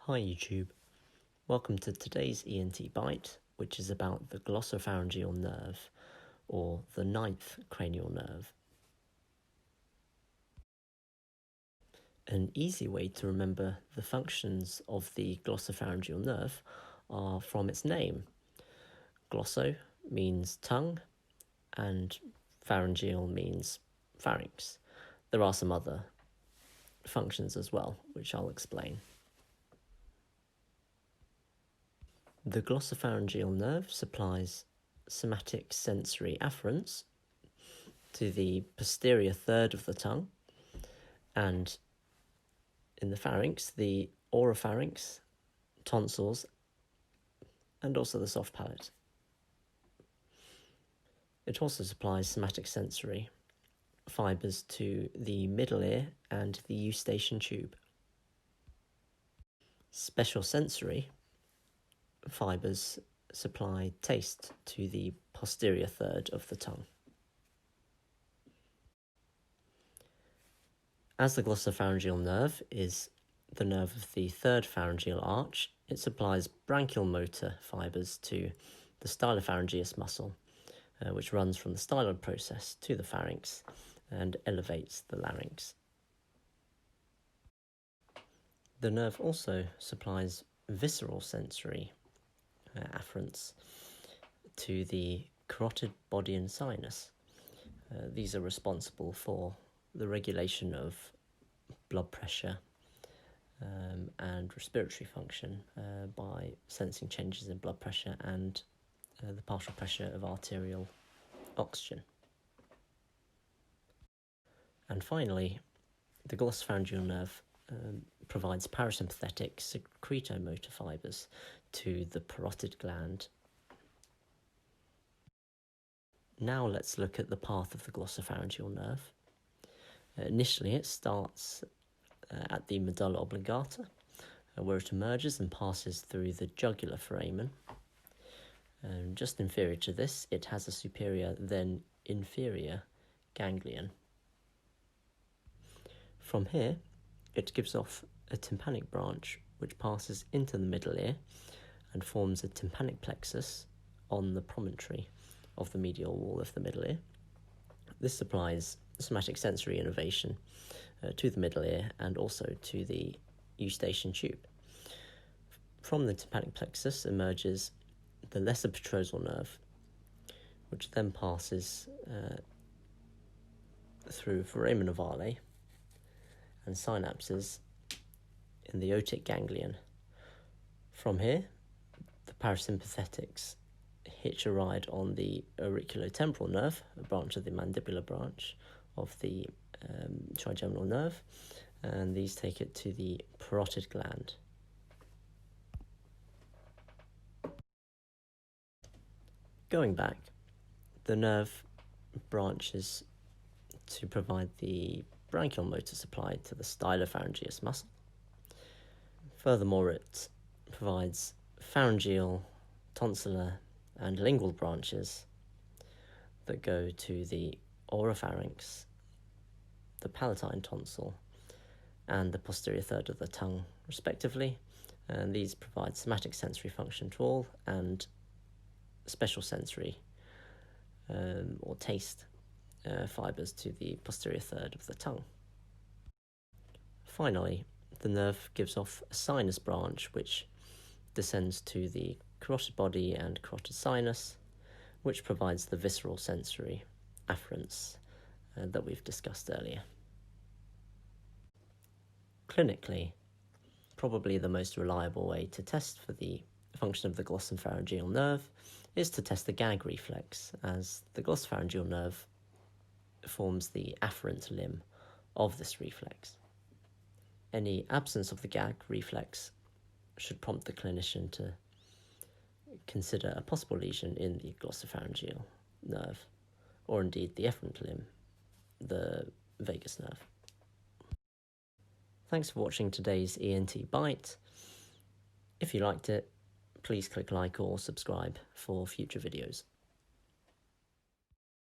Hi YouTube, welcome to today's ENT Bite, which is about the glossopharyngeal nerve, or the ninth cranial nerve. An easy way to remember the functions of the glossopharyngeal nerve are from its name. Glosso means tongue, and pharyngeal means pharynx. There are some other functions as well, which I'll explain. The glossopharyngeal nerve supplies somatic sensory afferents to the posterior third of the tongue, and in the pharynx, the oropharynx, tonsils, and also the soft palate. It also supplies somatic sensory fibres to the middle ear and the eustachian tube. Special sensory fibres supply taste to the posterior third of the tongue. As the glossopharyngeal nerve is the nerve of the third pharyngeal arch, it supplies branchial motor fibres to the stylopharyngeus muscle, which runs from the styloid process to the pharynx and elevates the larynx. The nerve also supplies visceral sensory afferents to the carotid body and sinus. These are responsible for the regulation of blood pressure and respiratory function by sensing changes in blood pressure and the partial pressure of arterial oxygen. And finally, the glossopharyngeal nerve provides parasympathetic secretomotor fibres to the parotid gland. Now let's look at the path of the glossopharyngeal nerve. Initially, it starts at the medulla oblongata, where it emerges and passes through the jugular foramen. Just inferior to this, it has a superior, then inferior ganglion. From here, it gives off a tympanic branch, which passes into the middle ear and forms a tympanic plexus on the promontory of the medial wall of the middle ear. This supplies somatic sensory innervation to the middle ear and also to the eustachian tube. From the tympanic plexus emerges the lesser petrosal nerve, which then passes through foramen ovale and synapses in the otic ganglion. From here, the parasympathetics hitch a ride on the auriculotemporal nerve, a branch of the mandibular branch of the trigeminal nerve, and these take it to the parotid gland. Going back, the nerve branches to provide the branchial motor supply to the stylopharyngeus muscle. Furthermore, it provides pharyngeal, tonsillar, and lingual branches that go to the oropharynx, the palatine tonsil, and the posterior third of the tongue, respectively. And these provide somatic sensory function to all and special sensory or taste fibres to the posterior third of the tongue. Finally, the nerve gives off a sinus branch which descends to the carotid body and carotid sinus, which provides the visceral sensory afferents that we've discussed earlier. Clinically, probably the most reliable way to test for the function of the glossopharyngeal nerve is to test the gag reflex, as the glossopharyngeal nerve forms the afferent limb of this reflex. Any absence of the gag reflex should prompt the clinician to consider a possible lesion in the glossopharyngeal nerve, or indeed the efferent limb, the vagus nerve. Thanks for watching today's ENT Bite. If you liked it, please click like or subscribe for future videos.